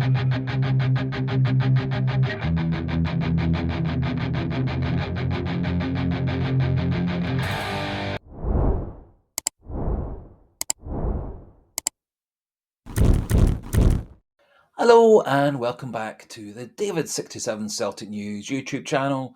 Hello and welcome back to the David67 Celtic News YouTube channel.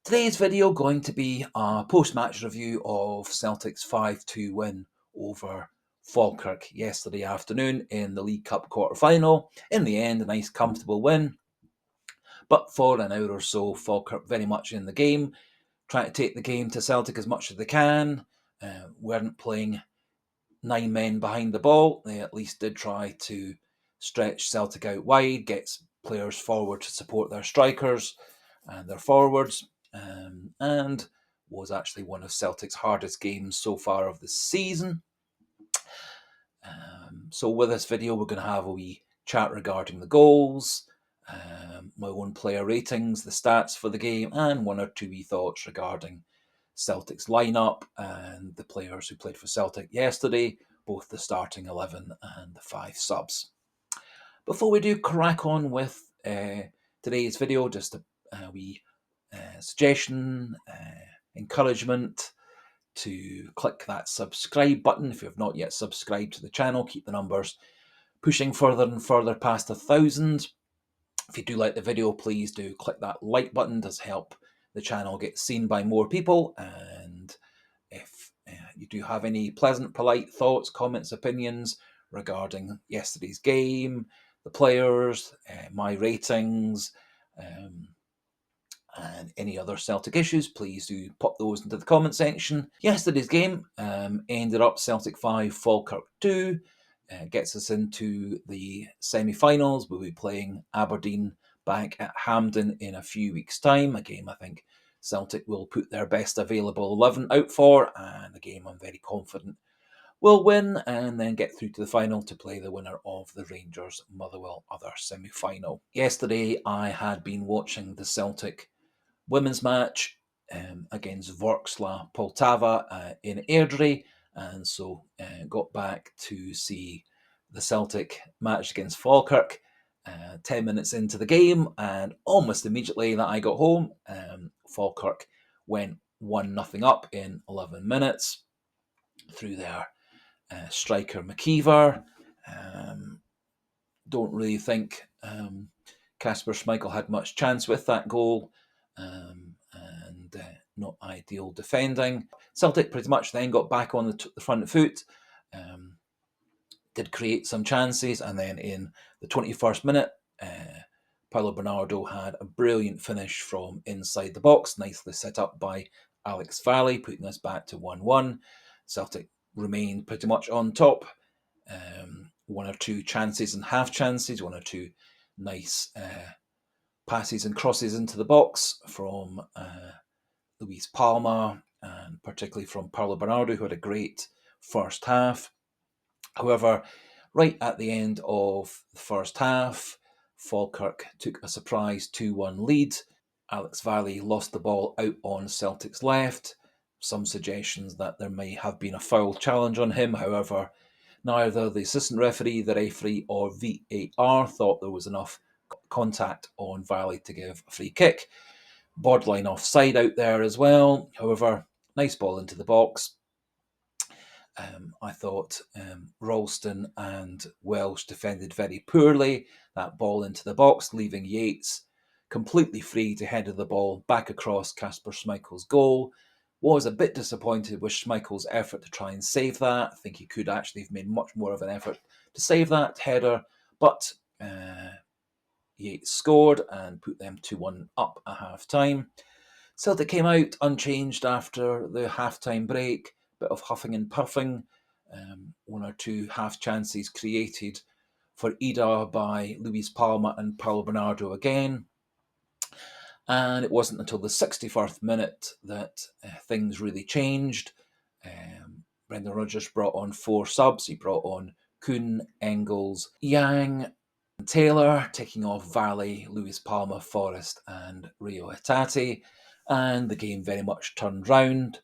Today's video going to be a post-match review of Celtic's 5-2 win over Falkirk yesterday afternoon in the League Cup quarter-final. In the end, a nice comfortable win, but for an hour or so, Falkirk very much in the game, trying to take the game to Celtic as much as they can, weren't playing 9 men behind the ball. They at least did try to stretch Celtic out wide, get players forward to support their strikers and their forwards, and was actually one of Celtic's hardest games so far of the season. So with this video, we're going to have a wee chat regarding the goals, my own player ratings, the stats for the game, and one or two wee thoughts regarding Celtic's lineup and the players who played for Celtic yesterday, both the starting 11 and the 5 subs. Before we do crack on with today's video, just a wee suggestion, encouragement to click that subscribe button if you have not yet subscribed to the channel. Keep the numbers pushing further and further past 1,000. If you do like the video, please do click that like button. It does help the channel get seen by more people. And if you do have any pleasant, polite thoughts, comments, opinions regarding yesterday's game, the players, my ratings, and any other Celtic issues, please do pop those into the comment section. Yesterday's game ended up Celtic 5, Falkirk 2. Gets us into the semi-finals. We'll be playing Aberdeen back at Hampden in a few weeks' time. A game I think Celtic will put their best available 11 out for, and a game I'm very confident will win, and then get through to the final to play the winner of the Rangers Motherwell other semi-final. Yesterday I had been watching the Celtic women's match against Vorskla Poltava in Airdrie, and so got back to see the Celtic match against Falkirk 10 minutes into the game, and almost immediately that I got home, Falkirk went 1-0 up in 11 minutes through their striker McKeever. Don't really think Kasper Schmeichel had much chance with that goal, and not ideal defending. Celtic pretty much then got back on the front foot, did create some chances, and then in the 21st minute, Paulo Bernardo had a brilliant finish from inside the box, nicely set up by Alex Valley, putting us back to 1-1. Celtic remained pretty much on top. One or two chances and half chances, one or two nice passes and crosses into the box from Luis Palma, and particularly from Paulo Bernardo, who had a great first half. However, right at the end of the first half, Falkirk took a surprise 2-1 lead. Alex Valley lost the ball out on Celtic's left. Some suggestions that there may have been a foul challenge on him. However, neither the assistant referee, the referee, or VAR thought there was enough contact on Valley to give a free kick. Borderline offside out there as well. However, nice ball into the box. I thought Ralston and Welsh defended very poorly. That ball into the box, leaving Yates completely free to header the ball back across Kasper Schmeichel's goal. Was a bit disappointed with Schmeichel's effort to try and save that. I think he could actually have made much more of an effort to save that header, but Yates scored and put them 2-1 up at half-time. Celtic came out unchanged after the half-time break, bit of huffing and puffing, one or two half chances created for Idah by Luis Palma and Paulo Bernardo again. And it wasn't until the 61st minute that things really changed. Brendan Rodgers brought on 4 subs. He brought on Kuhn, Engels, Yang, and Taylor, taking off Valley, Luis Palma, Forrest, and Rio Hatate. And the game very much turned round.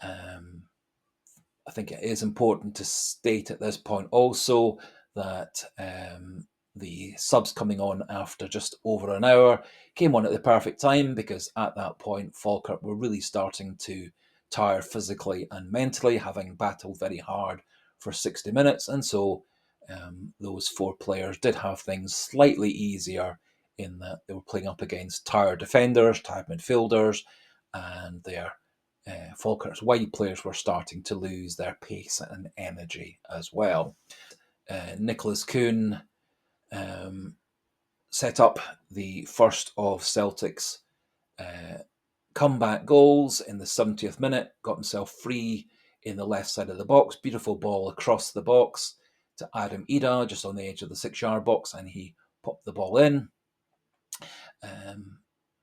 I think it is important to state at this point also that the subs coming on after just over an hour came on at the perfect time, because at that point Falkirk were really starting to tire physically and mentally, having battled very hard for 60 minutes. And so those four players did have things slightly easier, in that they were playing up against tired defenders, tired midfielders, and their Falkirk's wide players were starting to lose their pace and energy as well. Nicholas Kuhn set up the first of Celtic's comeback goals in the 70th minute, got himself free in the left side of the box. Beautiful ball across the box to Idah, just on the edge of the 6-yard box, and he popped the ball in.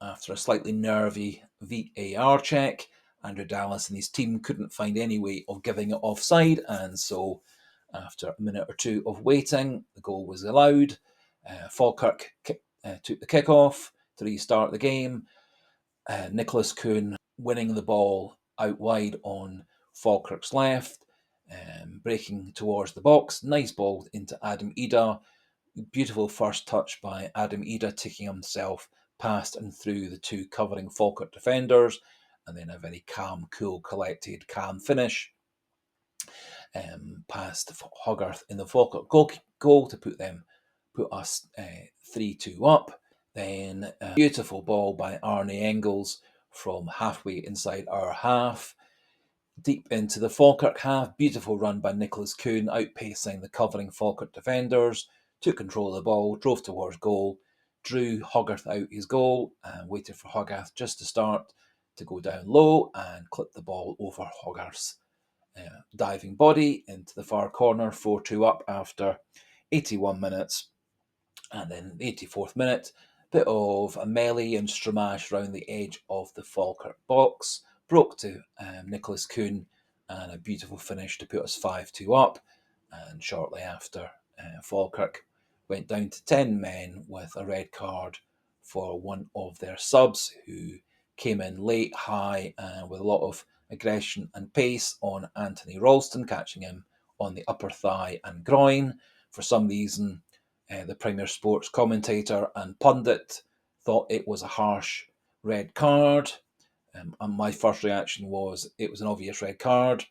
After a slightly nervy VAR check, Andrew Dallas and his team couldn't find any way of giving it offside, and so after a minute or two of waiting, the goal was allowed. Falkirk took the kick-off to restart the game. Nicholas Kuhn winning the ball out wide on Falkirk's left, breaking towards the box. Nice ball into Idah. Beautiful first touch by Idah, taking himself past and through the two covering Falkirk defenders, and then a very calm, cool, collected, calm finish past Hogarth in the Falkirk goal to put us 3-2 up. Then a beautiful ball by Arne Engels from halfway inside our half, deep into the Falkirk half. Beautiful run by Nicholas Kuhn, outpacing the covering Falkirk defenders, took control of the ball, drove towards goal, drew Hogarth out his goal, and waited for Hogarth just to start to go down low and clip the ball over Hogarth's diving body into the far corner. 4-2 up after 81 minutes. And then the 84th minute, bit of a melee and stramash round the edge of the Falkirk box, broke to Nicholas Kuhn, and a beautiful finish to put us 5-2 up. And shortly after, Falkirk went down to 10 men with a red card for one of their subs, who came in late, high, with a lot of aggression and pace on Anthony Ralston, catching him on the upper thigh and groin. For some reason, the Premier Sports commentator and pundit thought it was a harsh red card. And my first reaction was it was an obvious red card.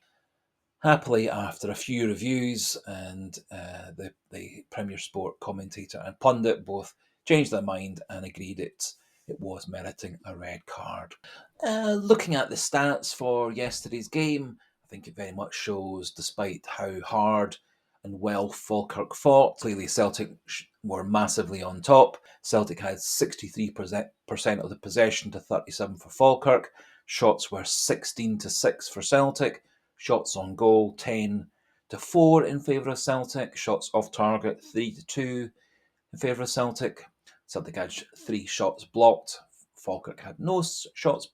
Happily, after a few reviews, and the Premier Sport commentator and pundit both changed their mind and agreed it was meriting a red card. Looking at the stats for yesterday's game, I think it very much shows, despite how hard and well Falkirk fought, clearly Celtic were massively on top. Celtic had 63% of the possession to 37 for Falkirk. Shots were 16-6 for Celtic. Shots on goal 10-4 in favour of Celtic. Shots off target 3-2 in favour of Celtic. Celtic had 3 shots blocked. Falkirk had no shots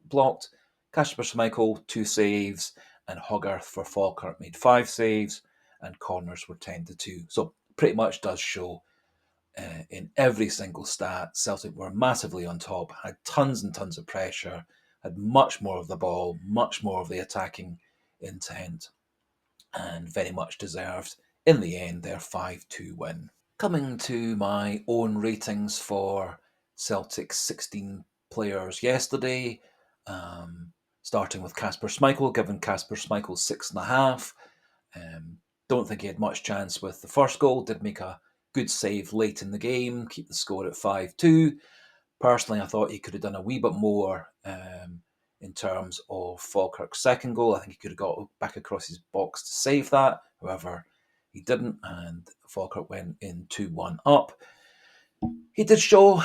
blocked. Kasper Schmeichel 2 saves, and Hogarth for Falkirk made 5 saves, and corners were 10-2. So pretty much does show in every single stat, Celtic were massively on top, had tons and tons of pressure, had much more of the ball, much more of the attacking intent, and very much deserved, in the end, their 5-2 win. Coming to my own ratings for Celtic's 16 players yesterday, starting with Kasper Schmeichel, giving Kasper Schmeichel 6.5. Don't think he had much chance with the first goal, did make a good save late in the game, keep the score at 5-2. Personally, I thought he could have done a wee bit more in terms of Falkirk's second goal. I think he could have got back across his box to save that. However, he didn't, and Falkirk went in 2-1 up. He did show,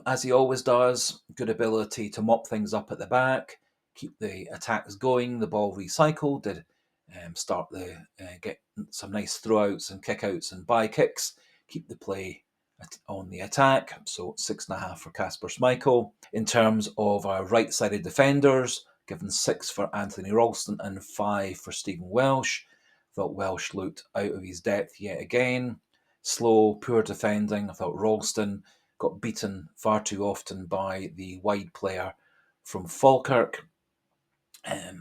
as he always does, good ability to mop things up at the back, keep the attacks going. The ball recycled, did start get some nice throwouts and kickouts and by kicks, keep the play on the attack. So 6.5 for Kasper Schmeichel. In terms of our right-sided defenders, given 6 for Anthony Ralston and 5 for Stephen Welsh. Thought Welsh looked out of his depth yet again. Slow, poor defending. I thought Ralston got beaten far too often by the wide player from Falkirk.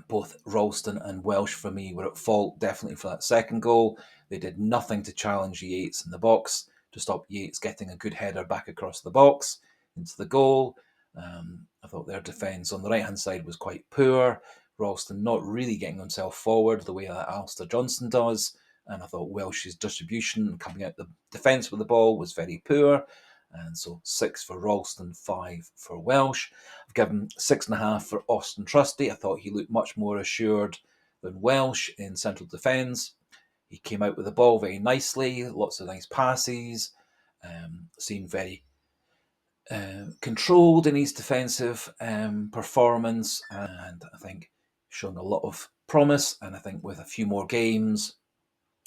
Both Ralston and Welsh, for me, were at fault, definitely for that second goal. They did nothing to challenge the Yates in the box. to stop Yates getting a good header back across the box into the goal. I thought their defence on the right-hand side was quite poor. Ralston not really getting himself forward the way that Alistair Johnston does. And I thought Welsh's distribution coming out the defence with the ball was very poor. And so 6 for Ralston, 5 for Welsh. I've given 6.5 for Austin Trusty. I thought he looked much more assured than Welsh in central defence. He came out with the ball very nicely, lots of nice passes, seemed very controlled in his defensive performance, and I think shown a lot of promise. And I think with a few more games,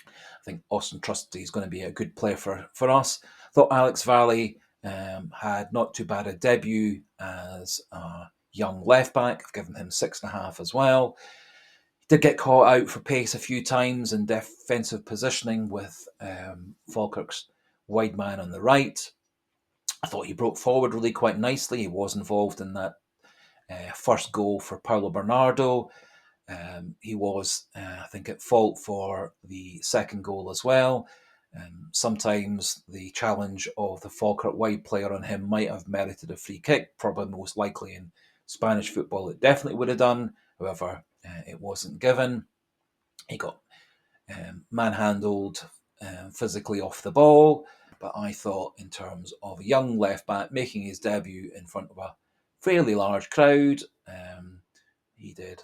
I think Austin Trusty is going to be a good player for us. I thought Alex Valley had not too bad a debut as a young left back. I've given him 6.5 as well. He did get caught out for pace a few times in defensive positioning with Falkirk's wide man on the right. I thought he broke forward really quite nicely. He was involved in that first goal for Paulo Bernardo. He was, I think, at fault for the second goal as well. Sometimes the challenge of the Falkirk wide player on him might have merited a free kick. Probably most likely in Spanish football it definitely would have done. However, it wasn't given. He got manhandled physically off the ball. But I thought, in terms of a young left back making his debut in front of a fairly large crowd, he did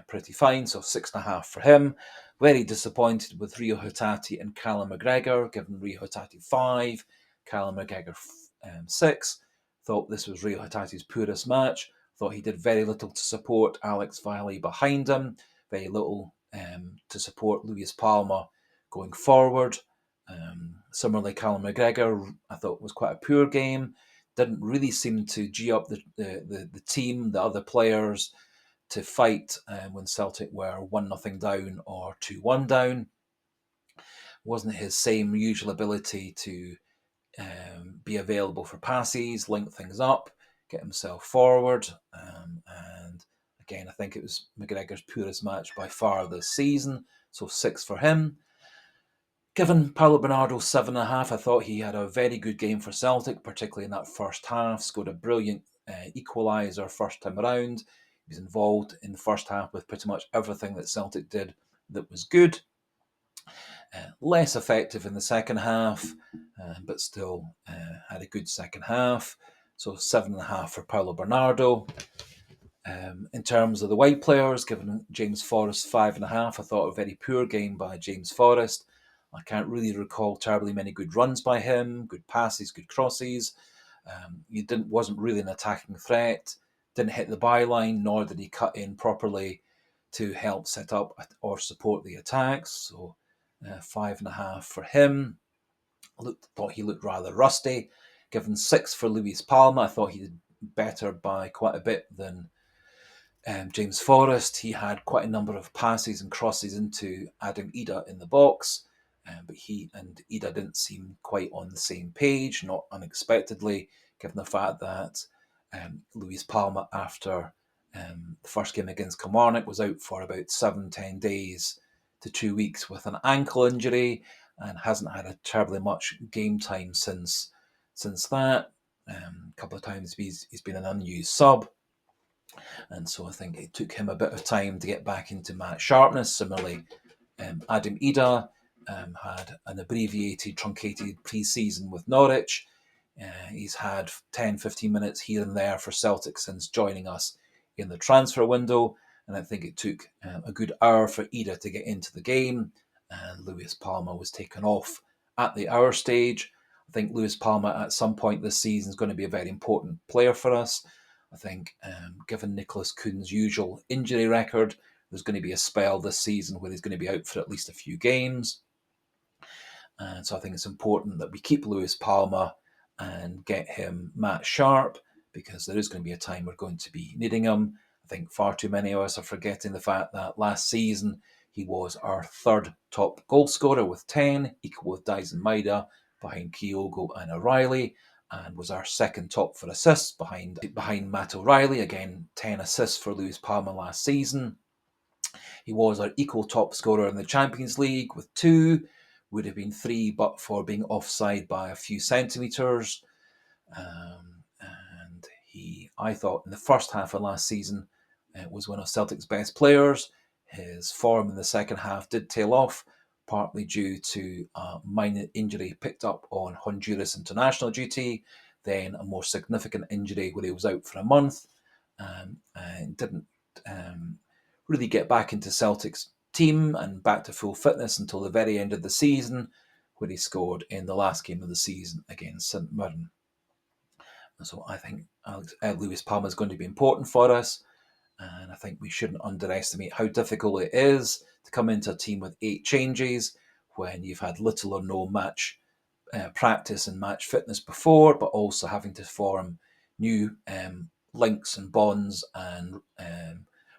pretty fine. So 6.5 for him. Very disappointed with Rio Hatate and Callum McGregor, given Rio Hatate 5, Callum McGregor 6. Thought this was Rio Hatate's poorest match. Thought he did very little to support Alex Valley behind him, very little to support Luis Palma going forward. Similarly, Callum McGregor, I thought was quite a poor game. Didn't really seem to G up the team, the other players, to fight when Celtic were 1-0 down or 2-1 down. Wasn't his same usual ability to be available for passes, link things up, get himself forward. And again, I think it was McGregor's poorest match by far this season. So 6 for him. Given Paulo Bernardo 7.5, I thought he had a very good game for Celtic, particularly in that first half. Scored a brilliant equaliser first time around. He was involved in the first half with pretty much everything that Celtic did that was good. Less effective in the second half, but still had a good second half. So 7.5 for Paulo Bernardo. In terms of the white players, given James Forrest 5.5, I thought a very poor game by James Forrest. I can't really recall terribly many good runs by him, good passes, good crosses. He wasn't really an attacking threat, didn't hit the byline, nor did he cut in properly to help set up or support the attacks. So 5.5 for him. Thought he looked rather rusty. Given 6 for Luis Palma, I thought he did better by quite a bit than James Forrest. He had quite a number of passes and crosses into Adam Idah in the box. But he and Idah didn't seem quite on the same page, not unexpectedly, given the fact that Luis Palma, after the first game against Kilmarnock, was out for about 7-10 days to 2 weeks with an ankle injury and hasn't had a terribly much game time since that. A couple of times he's been an unused sub. And so I think it took him a bit of time to get back into match sharpness. Similarly, Adam Idah had an abbreviated, truncated pre-season with Norwich. He's had 10-15 minutes here and there for Celtic since joining us in the transfer window, and I think it took a good hour for Idah to get into the game, and Luis Palma was taken off at the hour stage. I think Luis Palma at some point this season is going to be a very important player for us. I think given Nicholas Kuhn's usual injury record, there's going to be a spell this season where he's going to be out for at least a few games. And so I think it's important that we keep Luis Palma and get him match sharp, because there is going to be a time we're going to be needing him. I think far too many of us are forgetting the fact that last season he was our third top goal scorer with 10, equal with Dyson Maida, behind Kyogo and O'Reilly, and was our second top for assists behind Matt O'Reilly. Again, 10 assists for Luis Palma last season. He was our equal top scorer in the Champions League with 2, would have been 3 but for being offside by a few centimetres. And I thought in the first half of last season, was one of Celtic's best players. His form in the second half did tail off, partly due to a minor injury picked up on Honduras international duty, then a more significant injury where he was out for a month, and didn't really get back into Celtic's team and back to full fitness until the very end of the season, where he scored in the last game of the season against St Mirren. So I think Luis Palma is going to be important for us, and I think we shouldn't underestimate how difficult it is to come into a team with 8 changes when you've had little or no match practice and match fitness before, but also having to form new links and bonds and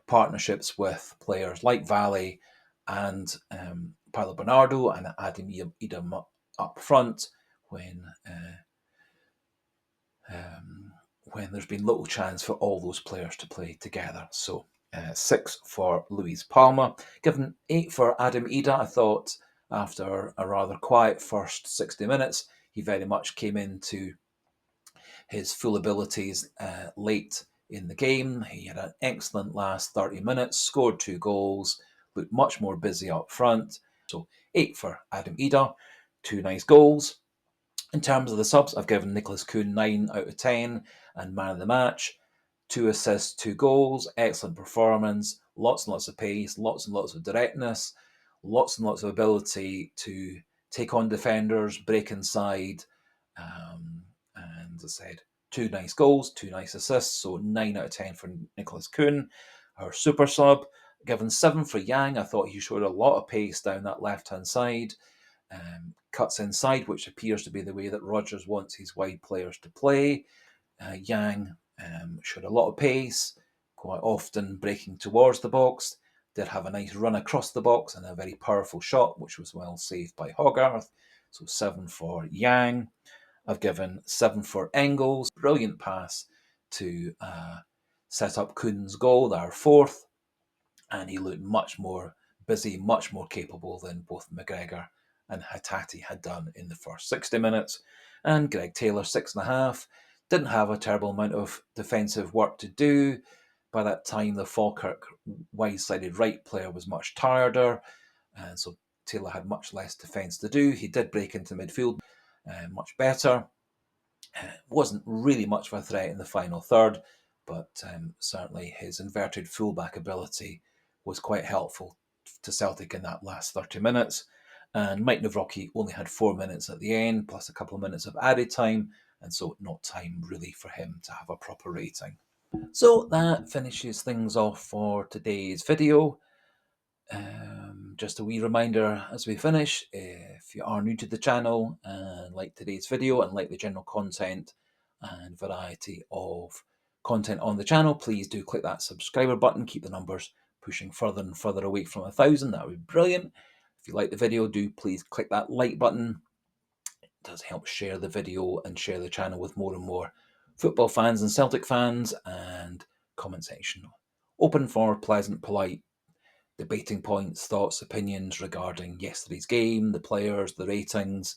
partnerships with players like Valley and Paulo Bernardo and Adam Idah up front when there's been little chance for all those players to play together. So 6 for Luis Palma. Given 8 for Adam Idah, I thought after a rather quiet first 60 minutes, he very much came into his full abilities late in the game. He had an excellent last 30 minutes, scored 2 goals, looked much more busy up front. So 8 for Adam Idah, 2 nice goals. In terms of the subs, I've given Nicholas Kuhn 9 out of 10 and man of the match. 2 assists, 2 goals, excellent performance, lots and lots of pace, lots and lots of directness, lots and lots of ability to take on defenders, break inside. And as I said, 2 nice goals, 2 nice assists, so 9 out of 10 for Nicholas Kuhn. Our super sub, given 7 for Yang. I thought he showed a lot of pace down that left-hand side. Cuts inside, which appears to be the way that Rodgers wants his wide players to play. Yang showed a lot of pace, quite often breaking towards the box. Did have a nice run across the box and a very powerful shot, which was well saved by Hogarth. So 7 for Yang. I've given 7 for Engels. Brilliant pass to set up Kuhn's goal, our 4th. And he looked much more busy, much more capable than both McGregor and Hatate had done in the first 60 minutes. And Greg Taylor, 6.5. Didn't have a terrible amount of defensive work to do. By that time, the Falkirk wide-sided right player was much tireder, and so Taylor had much less defence to do. He did break into midfield much better. Wasn't really much of a threat in the final third, but certainly his inverted fullback ability was quite helpful to Celtic in that last 30 minutes. And Mike Nawrocki only had 4 minutes at the end, plus a couple of minutes of added time, and so not time really for him to have a proper rating. So that finishes things off for today's video. Just a wee reminder as we finish, if you are new to the channel and like today's video and like the general content and variety of content on the channel, please do click that subscriber button. Keep the numbers pushing further and further away from 1,000. That would be brilliant. If you like the video, do please click that like button. It does help share the video and share the channel with more and more football fans and Celtic fans. And comment section open for pleasant, polite debating points, thoughts, opinions regarding yesterday's game, the players, the ratings,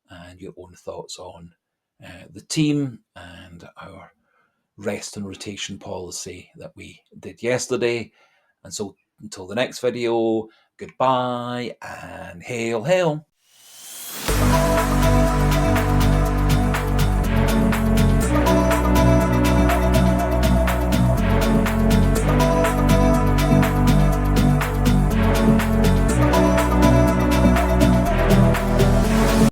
and your own thoughts on the team and our rest and rotation policy that we did yesterday. And so until the next video, goodbye and hail, hail.